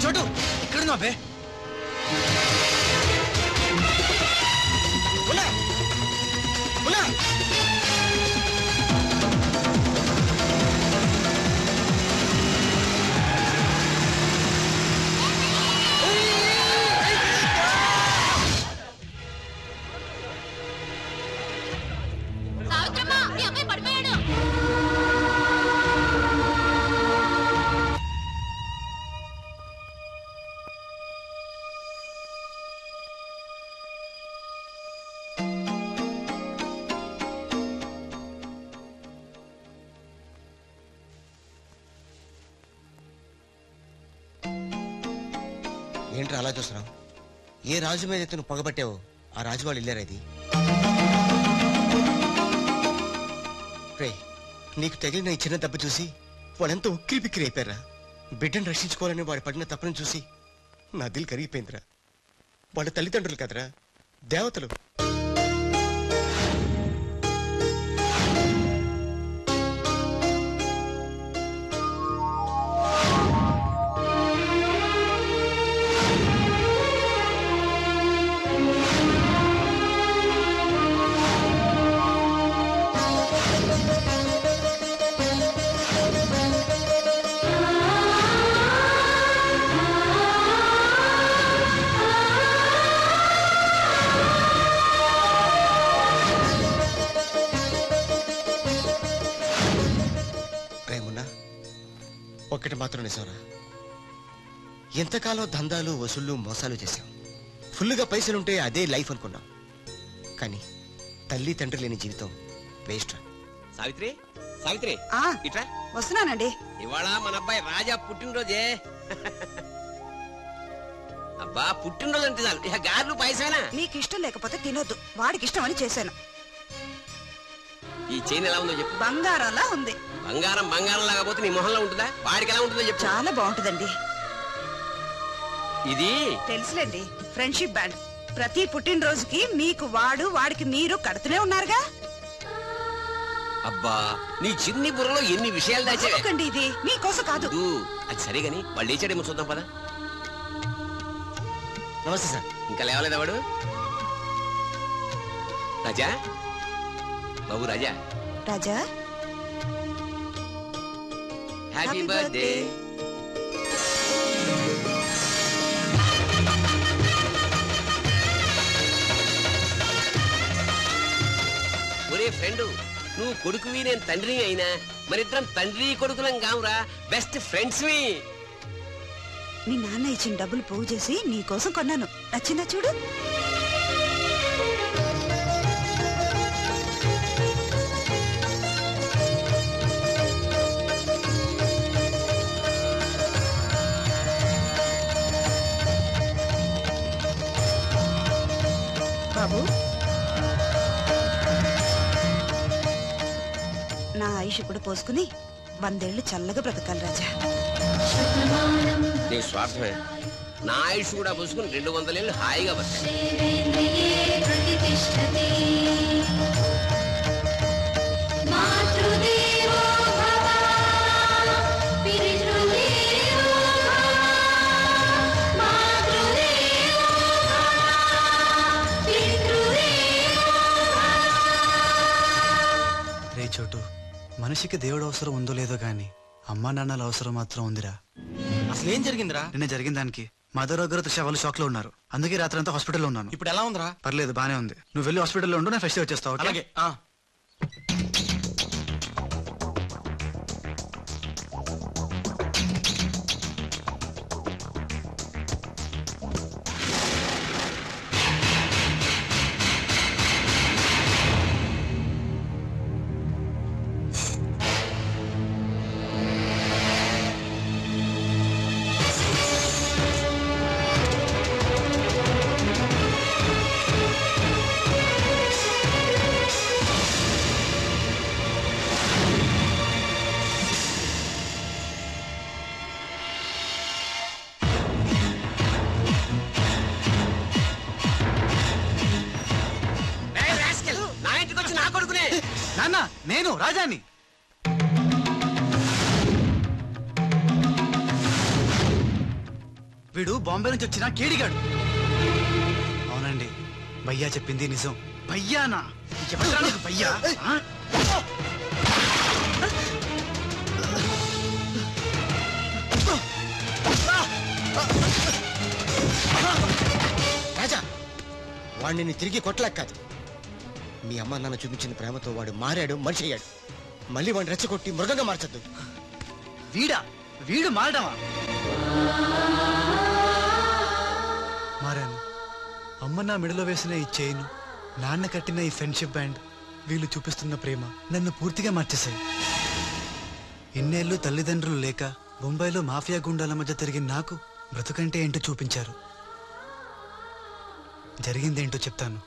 చోటు ఇక్కడ బే ఏంట్రా అలా చూస్తున్నావు? ఏ రాజు మీద అయితే నువ్వు పగబట్టావో ఆ రాజు వాళ్ళు ఇల్లారా ఇది? రే, నీకు తగిలిన ఈ చిన్న దెబ్బ చూసి వాళ్ళెంతో ఉక్కిరి బిక్కిరి అయిపోయారా. బిడ్డను రక్షించుకోవాలని వాడు పడిన తప్పును చూసి నా దిల్ కరిగిపోయిందిరా. వాళ్ళ తల్లిదండ్రులు కదరా, దేవతలు. ఒక్కటి మాత్రం నిజంరా, ఎంతకాలం దందాలు వసూళ్ళు మోసాలు చేశాం. ఫుల్గా పైసలుంటే అదే లైఫ్ అనుకున్నాం. కానీ తల్లి తండ్రి లేని జీవితం వేస్ట్ రా. సావిత్రి, సావిత్రి ఇట్రా. వస్తున్నానండి. ఇవాళ మన అబ్బాయి రాజా పుట్టినరోజే. అబ్బా, పుట్టినరోజు అంటే చాలు, ఇక గారెలు పాయసమేనా? మీకు ఇష్టం లేకపోతే తినొద్దు, వాడికి ఇష్టం అని చేశాను. ఈ చైన్ ఎలా ఉందో చెప్పు. బంగారంలా ఉంది. బంగారం బంగారం లాగా పోతే నీ మొహంలో ఉంటుందా? వాడికి ఎలా ఉంటుందో చెప్పు. చాలా బాగుంటుందండి. ఇది తెలుసులేండి, ఫ్రెండ్షిప్ బ్యాండ్. ప్రతి పుట్టినరోజుకి మీకు వాడు, వాడికి మీరు కడుతూనే ఉన్నారుగా. అబ్బా, నీ చిన్ని బుర్రలో ఎన్ని విషయాలు దాచాకండి. ఇది మీకోసం కాదు. అది సరే గాని వాళ్ళు లేచాడేమో చూద్దాం పదా. నమస్తే సార్. ఇంకా లేవలేదా వాడు? రాజా, బాబు రాజా. రాజా, హ్యాపీ బర్త్డే. ఒరే ఫ్రెండ్, నువ్వు కొడుకువి, నేను తండ్రిని అయినా మరిద్దరం తండ్రి కొడుకులం కావురా, బెస్ట్ ఫ్రెండ్స్. మీ నాన్న ఇచ్చిన డబ్బులు పోగు చేసి నీకోసం కొన్నాను. నచ్చిందా చూడు. బాబు, నా ఆయుష్ కూడా పోసుకుని 100 ఏళ్లు చల్లగా బ్రతకాలి రాజా. నీ స్వార్థమే. నా ఆయుష్ కూడా పోసుకుని 200 ఏళ్ళు హాయిగా బతకాలి. చోటు, మనిషికి దేవుడు అవసరం ఉందో లేదో గాని అమ్మా నాన్నల అవసరం మాత్రం ఉందిరా. అసలు ఏం జరిగిందిరా? నిన్న జరిగిన దానికి మదర్ దగ్గర త్రిష వాళ్ళు షాక్ లో ఉన్నారు. అందుకే రాత్రి అంతా హాస్పిటల్లో ఉన్నాను. ఇప్పుడు ఎలా ఉందిరా? పర్లేదు, బానే ఉంది. నువ్వు వెళ్ళి హాస్పిటల్లో ఉండు, నేను ఫ్రెష్ వచ్చేస్తావు. అలాగే. నాన్న నేను రాజాని. వీడు బాంబే నుంచి వచ్చిన కేడిగాడు. అవునండి, భయ్యా చెప్పింది నిజం. భయ్యానా? ఎవరా నీకు భయ్యా? రాజా, వాడిని తిరిగి కొట్టలేక కాదు. మీ అమ్మ నాన్న చూపించిన ప్రేమతో వాడు మారాడు, మనిషి అయ్యాడు. మళ్ళీ వాడిని రెచ్చగొట్టి మృగంగా మార్చద్దు. వీడు మారడమా? మారాను. అమ్మ నా మెడలో వేసిన ఈ చైన్, నాన్న కట్టిన ఈ ఫ్రెండ్షిప్ బ్యాండ్, వీళ్ళు చూపిస్తున్న ప్రేమ నన్ను పూర్తిగా మార్చేశాయి. ఇన్నేళ్ళు తల్లిదండ్రులు లేక బొంబాయిలో మాఫియా గుండాల మధ్య తిరిగిన నాకు బ్రతుకంటే ఏంటో చూపించారు. జరిగిందేంటో చెప్తాను.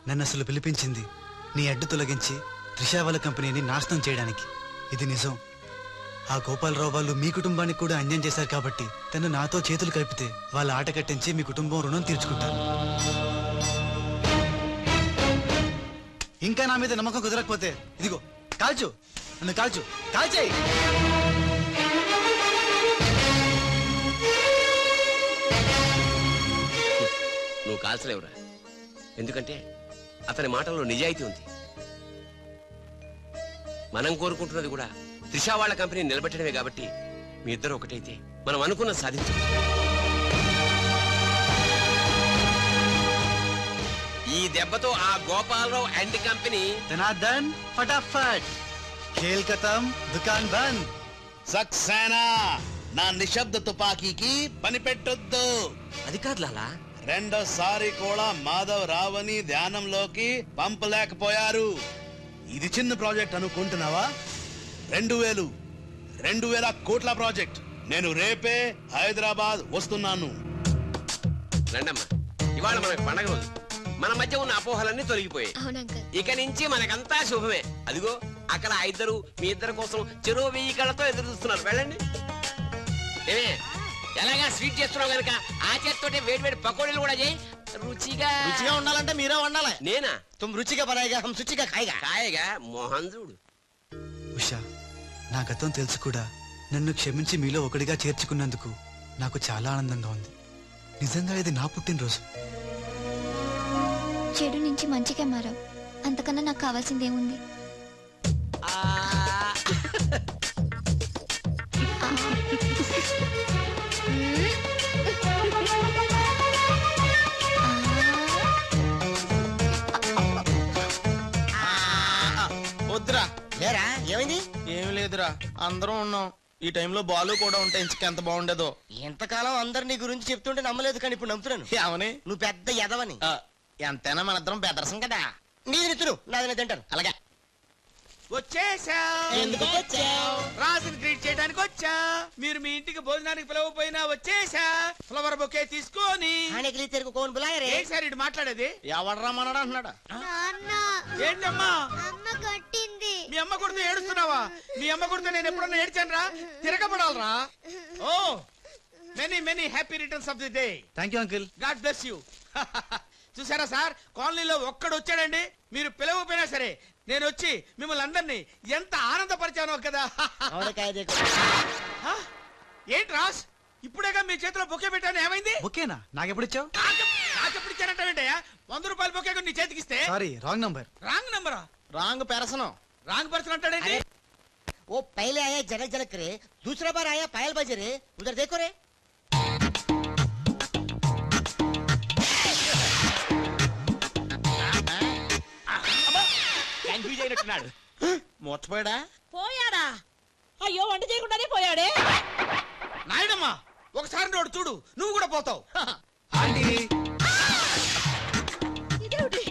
నన్ను అసలు పిలిపించింది నీ అడ్డు తొలగించి త్రిషా వాళ్ళ కంపెనీని నాశనం చేయడానికి. ఇది నిజం. ఆ గోపాలరావు వాళ్ళు మీ కుటుంబానికి కూడా అన్యాయం చేశారు కాబట్టి తను నాతో చేతులు కలిపితే వాళ్ళ ఆట కట్టించి మీ కుటుంబం రుణం తీర్చుకుంటాను. ఇంకా నా మీద నమ్మకం కుదరకపోతే ఇదిగో కాల్చు, నన్ను కాల్చు, కాల్చేయి. నువ్వు కాల్చలేవురా, ఎందుకంటే అతని మాటల్లో నిజాయితీ ఉంది. మనం కోరుకుంటున్నది కూడా త్రిషా వాళ్ళ కంపెనీ నిలబెట్టడమే కాబట్టి మీ ఇద్దరు ఒకటైతే మనం అనుకున్న సాధించవచ్చు. ఈ దెబ్బతో ఆ గోపాలరావు అండ్ కంపెనీ ధనార్దన్ ఫటాఫట్, ఖేల్ ఖతం, దుకాన్ బంద్. సక్సేనా, నా నిశ్శబ్ద తుపాకీకి పని పెట్టొద్దు. అది కాదు లాలా, రెండోసారి కూడా మాధవ్ రావని ధ్యానంలోకి పంపలేకపోయారు. ఇది చిన్న ప్రాజెక్ట్ అనుకుంటున్నావా? 2000 కోట్ల ప్రాజెక్ట్. నేను రేపే హైదరాబాద్ వస్తున్నాను. రండమ్మా, ఇవాళ మనకు పండగ రోజు. మన మధ్య ఉన్న అపోహలన్నీ తొలగిపోయాయి. ఇక నుంచి మనకంతా శుభమే. అదిగో అక్కడ ఆ ఇద్దరు మీ ఇద్దరు కోసం చెరో 1000 కళ్ళతో ఎదురు చూస్తున్నారు. వెళ్ళండి. ఏమే, ఎలాగా స్వీట్ చేస్తున్నావు గనక ఆ చేత్తోటే వేడి వేడి పకోడీలు కూడా చేయి. రుచిగా ఉండాలంటే మీరే వండాలి. నేనా? తుమ్ రుచిగా బనాయిగా, హమ్ శుచిగా ఖాయిగా. కాయగా మోహన్ చూడు. ఉషా, నా గతం తెలుసు కూడా నన్ను క్షమించి మీలో ఒకటిగా చేర్చుకున్నందుకు నాకు చాలా ఆనందంగా ఉంది. నిజంగా ఇది నా పుట్టినరోజు. చెడు నుంచి మంచిగా మారావు. అంతకన్నా నాకు కావాల్సిందేముంది? వద్దురా. లేరా, ఏమైంది? ఏమి లేదురా, అందరం ఉన్నాం. ఈ టైంలో బాలు కూడా ఉంటే ఇంకెంత బాగుండేదో. ఇంతకాలం అందరు నీ గురించి చెప్తుంటే నమ్మలేదు, కానీ ఇప్పుడు నమ్ముతున్నాను. ఏమని? నువ్వు పెద్ద ఎదవని. ఎంతైనా మన ఇద్దరం బెదరసం కదా. నీది తిను, నాది తింటాను. అలాగే వచ్చేసావు. ఎందుకు వచ్చావు? రాజుని గ్రీట్ చేయడానికి వచ్చా. మీరు మీ ఇంటికి భోజనానికి పిలవపోయినా వచ్చేసా. ఫ్లవర్ బొకే తీసుకొని. ఏంటి సార్ ఇటు మాట్లాడేది? ఎవడు రమ్మన్నాడు అంటున్నాడు. ఏంటమ్మా? మీ అమ్మ కొడుతూ ఏడుస్తున్నావా? మీ అమ్మ కొడుతూ నేను ఎప్పుడన్నా ఏడ్చాను రా? తిరగబడాలరా? ఓ, many happy returns of the day. Thank you uncle. God bless you. చూసారా సార్, కాలనీలో ఒక్కడు వచ్చాడండి. మీరు పిలవపోయినా సరే నేను వచ్చి మిమ్మల్ని అందరినీ ఎంత ఆనందపరిచానో కదా. ఏంటి రాస్, ఇప్పుడేగా మీ చేతిలో బొకే పెట్టాను, ఏమైంది? ఓకేనా? నాకెప్పుడు ఇచ్చావు? నాకెప్పుడు ఇచ్చానంటావేంటయ్యా? 100 రూపాయల బొకే నీ చేతికిస్తే. Sorry, wrong number. రాంగ్ నంబరా? రాంగ్ పెరసనం. రాంగ్ పర్సన్ అంటాడేంటి? वो पहले आया जनक जनक रे, दूसरा बार आया पायल बजे रे, उधर देखो रे. కన్ఫ్యూజ్ అయినట్టున్నాడు. మోర్చిపోయాడా? పోయాడా? అయ్యో, వంట చేయకుండానే పోయాడే. నాయుడమ్మా, ఒకసారి నోడు చూడు, నువ్వు కూడా పోతావు. ఇదేమిటి?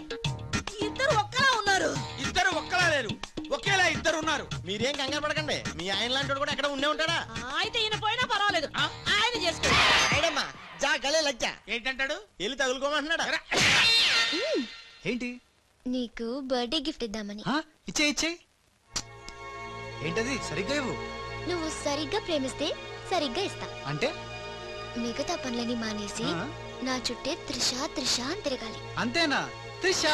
ఇద్దరు ఒక్కలా ఉన్నారు. ఇద్దరు ఒక్కలా లేరు, ఒకేలా ఇద్దరు ఉన్నారు. మీరేం కంగారు పడకండి, మీ ఆయన లాంటి కూడా ఎక్కడ ఉండే ఉంటాడా. అయితే ఈయన పోయినా పర్వాలేదు, ఆయన చేసుకో. నాయుడమ్మా, జా గలే లజ్జా. ఏంటంటాడు? వెళ్ళి తగులుకోమంటున్నాడా? ఏంటి? నీకు బర్త్డే గిఫ్ట్ ఇద్దామని. ఇచ్చే. ఏంటది? సరిగ్గా ఇవ్వు. నువ్వు సరిగ్గా ప్రేమిస్తే సరిగ్గా ఇస్తా. అంటే మిగతా పనులని మానేసి నా చుట్టే త్రిషా త్రిషా అని తిరగాలి. అంతేనా? త్రిషా